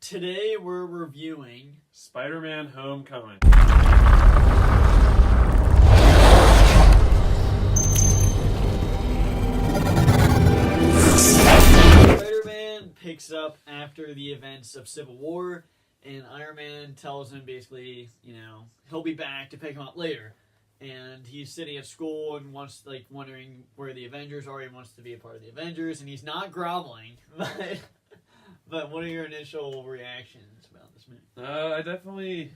Today we're reviewing Spider-Man Homecoming. Spider-Man picks up after the events of Civil War, and Iron Man tells him basically, he'll be back to pick him up later. And he's sitting at school and wondering where the Avengers are. He wants to be a part of the Avengers, and he's not groveling. But what are your initial reactions about this movie? I definitely,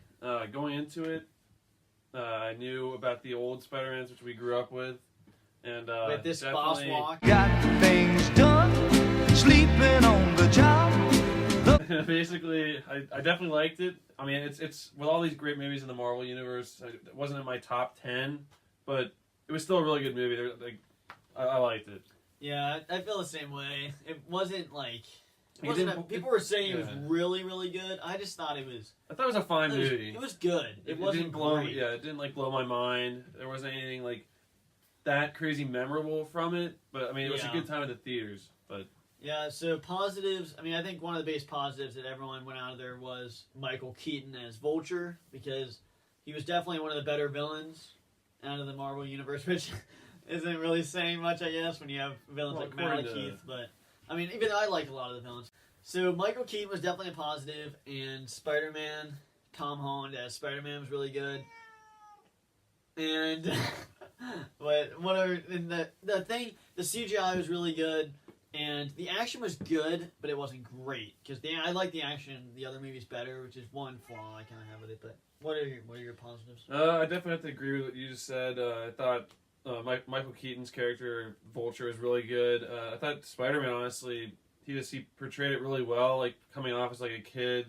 going into it, I knew about the old Spider-Mans, which we grew up with. And with this boss walk. Got things done, sleeping on the job. Basically, I definitely liked it. I mean, it's with all these great movies in the Marvel Universe, it wasn't in my top 10, but it was still a really good movie. I liked it. Yeah, I feel the same way. It wasn't like... people were saying it was yeah. really, really good. I just thought it was... I thought it was a fine movie. It was good. It wasn't didn't blow. great. Yeah, it didn't blow my mind. There wasn't anything that crazy memorable from it. But I mean, it was a good time at the theaters. But yeah, so positives. I mean, I think one of the biggest positives that everyone went out of there was Michael Keaton as Vulture, because he was definitely one of the better villains out of the Marvel Universe, which isn't really saying much, I guess, when you have villains like Malekith. But I mean, even I like a lot of the villains. So Michael Keaton was definitely a positive, and Spider-Man, Tom Holland as Spider-Man was really good. And the CGI was really good, and the action was good, but it wasn't great, because I like the action in the other movies better, which is one flaw I kind of have with it. But what are your positives? I definitely have to agree with what you just said. I thought Michael Keaton's character Vulture was really good. I thought Spider-Man, honestly, he portrayed it really well, coming off as a kid,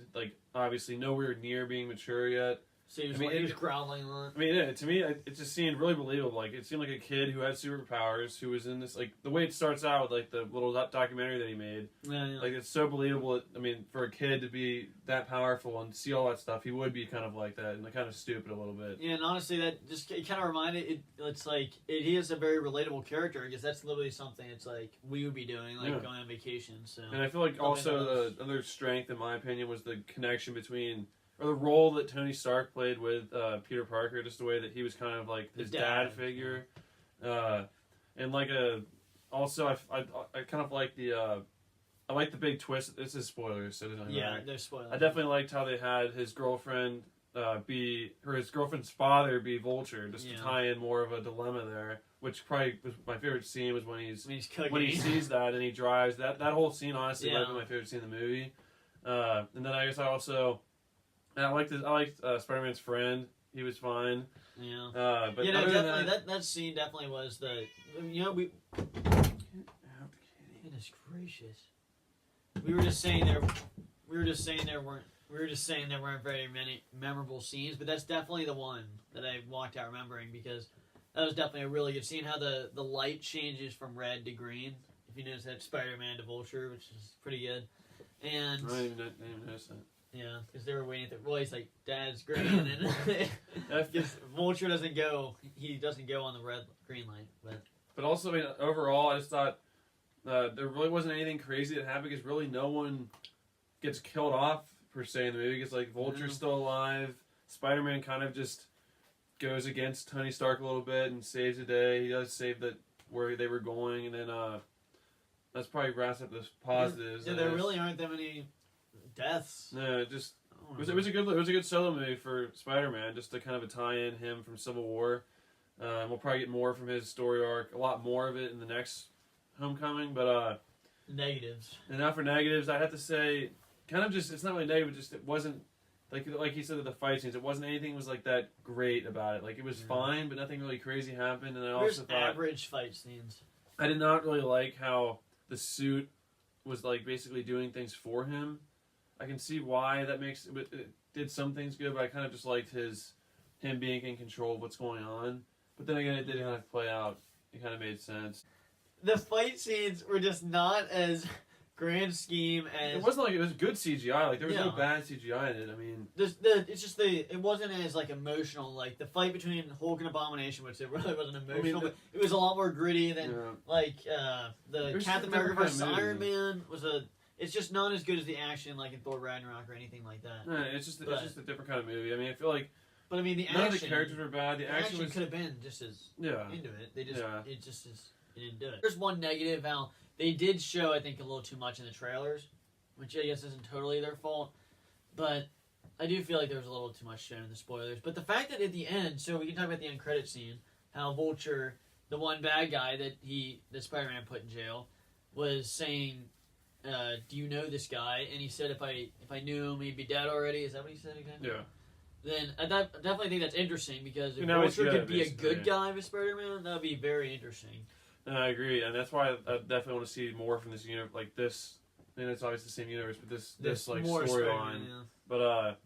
obviously nowhere near being mature yet. So he was growling a lot. I mean, to me, it just seemed really believable. It seemed like a kid who had superpowers, who was in this, the way it starts out with, the little documentary that he made. Yeah. It's so believable. I mean, for a kid to be that powerful and see all that stuff, he would be kind of like that and kind of stupid a little bit. Yeah, and honestly, that just it kind of reminded he is a very relatable character, because that's literally something we would be doing, going on vacation. So. And I feel also the other strength, in my opinion, was the connection between... or the role that Tony Stark played with Peter Parker, just the way that he was kind of his dad figure, and also I kind of like I like the big twist. This is spoilers, so it doesn't matter. They're spoilers. I definitely liked how they had his girlfriend his girlfriend's father be Vulture, just to tie in more of a dilemma there. Which probably was my favorite scene was when he sees that and he drives. That whole scene honestly might be my favorite scene in the movie. And then I guess I liked Spider-Man's friend. He was fine. Yeah. But definitely that scene definitely was we. Goodness gracious. We were just saying there weren't very many memorable scenes, but that's definitely the one that I walked out remembering, because that was definitely a really good scene. How the light changes from red to green. If you notice that, Spider-Man to Vulture, which is pretty good. And I didn't even notice that. Yeah, because they were waiting. He's like, Dad's green, and because Vulture doesn't go on the green light. But also, I mean, overall, I just thought there really wasn't anything crazy that happened, because really no one gets killed off per se in the movie. Because Vulture's still alive. Spider-Man kind of just goes against Tony Stark a little bit and saves the day. He does save where they were going, and then that's probably wraps up the positives. Yeah, there really aren't that many deaths. No, it was a good solo movie for Spider-Man, just to kind of tie in him from Civil War. We'll probably get more from his story arc, a lot more of it in the next Homecoming. But negatives. And now for negatives, I have to say, kind of just it's not really negative, just it wasn't like he said with the fight scenes. It wasn't anything was that great about it. It was fine, but nothing really crazy happened. And I also thought average fight scenes. I did not really like how the suit was basically doing things for him. I can see why that it did some things good, but I kind of just liked him being in control of what's going on. But then again, it did kind of play out. It kind of made sense. The fight scenes were just not as grand scheme as... It wasn't it was good CGI. There was no bad CGI in it. I mean... it wasn't as emotional. The fight between Hulk and Abomination, which it really wasn't emotional, but it was a lot more gritty than the Captain America vs. Iron Man was It's just not as good as the action like in Thor Ragnarok or anything like that. No, it's just a different kind of movie. I mean, I feel like But I mean, the none action. of the characters were bad. The action was could have been just as yeah. into it. They just Yeah. it just is it didn't do it. There's one negative how they did show I think a little too much in the trailers, which I guess isn't totally their fault, but I do feel like there was a little too much shown in the spoilers. But the fact that at the end, so we can talk about the end credit scene, how Vulture, the one bad guy that Spider-Man put in jail, was saying, "Do you know this guy?" And he said, "If I knew him, he'd be dead already." Is that what he said exactly? Yeah. Then I definitely think that's interesting because if Now he's Vulture good, could be a good basically. guy with Spider-Man, that would be very interesting. And I agree, and that's why I definitely want to see more from this universe, like this. And it's obviously the same universe, but this like more storyline. Spider-Man, yeah. But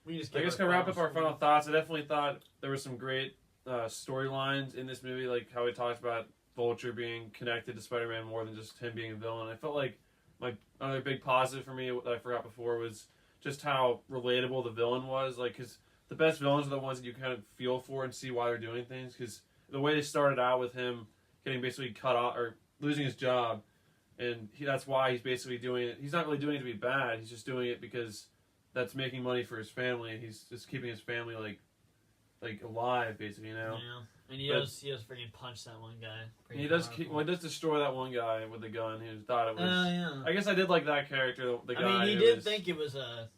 We can just I give guess our gonna wrap up our final final thoughts. I definitely thought there were some great storylines in this movie, like how we talked about Vulture being connected to Spider-Man more than just him being a villain. I felt like my another big positive for me that I forgot before was just how relatable the villain was. Like, because the best villains are the ones that you kind of feel for and see why they're doing things. Because the way they started out with him getting basically cut off or losing his job, and that's why he's basically doing it. He's not really doing it to be bad. He's just doing it because that's making money for his family, and he's just keeping his family like alive, basically. You know. Yeah, and he But- does freaking punch that one guy. And he does he does destroy that one guy with the gun who thought it was. Yeah. I guess I did like that character. The guy. I mean, he who did was- think it was a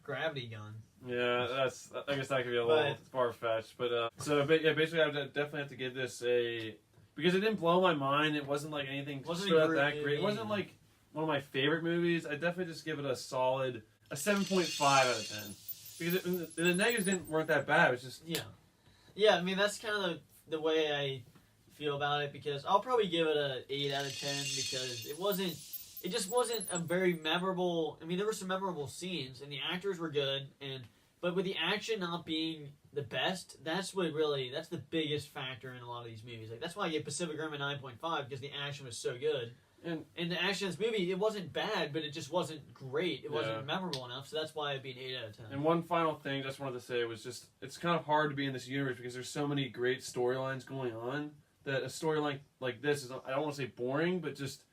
gravity gun. Yeah, I guess that could be a little far fetched, but yeah, basically I would definitely have to give this a because it didn't blow my mind. It wasn't like anything Wasn't stood a out great that great. It movie. wasn't like one of my favorite movies. I definitely just give it a solid 7.5 out of 10 because the negatives weren't that bad. It was just Yeah. I mean, that's kind of the way I feel about it because I'll probably give it a 8 out of 10 because it just wasn't a very memorable. I mean, there were some memorable scenes and the actors were good but with the action not being the best, that's the biggest factor in a lot of these movies. Like that's why I gave Pacific Rim a 9.5 because the action was so good. And the action in this movie, it wasn't bad, but it just wasn't great. It wasn't memorable enough, so that's why it'd be an 8 out of 10. And one final thing I just wanted to say was just it's kind of hard to be in this universe because there's so many great storylines going on that a storyline like this is I don't want to say boring, but just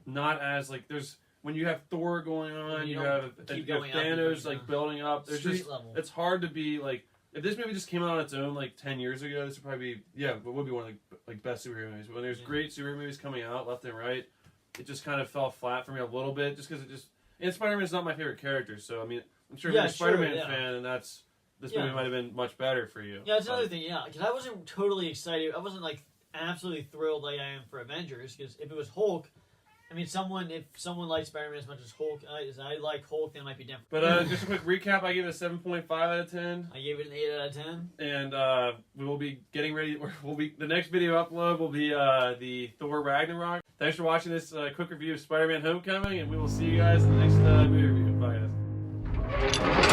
not as like there's when you have Thor going on, you have Thanos like building up. There's Street just level. it's hard to be like if this movie just came out on its own like 10 years ago, this would probably be but would be one of the like best superhero movies. But when there's great superhero movies coming out left and right, it just kind of fell flat for me a little bit just because and Spider-Man is not my favorite character, so I mean I'm sure if you're a Spider-Man fan and this movie might have been much better for you. Yeah, that's another thing. Yeah, because I wasn't totally excited. I wasn't like absolutely thrilled like I am for Avengers. Because if it was Hulk, I mean, if someone likes Spider-Man as much as Hulk, as I like Hulk, then it might be different. But just a quick recap: I gave it a 7.5 out of 10. I gave it an 8 out of 10. And we will be getting ready. The next video upload will be the Thor Ragnarok. Thanks for watching this quick review of Spider-Man: Homecoming, and we will see you guys in the next movie review. Bye, guys.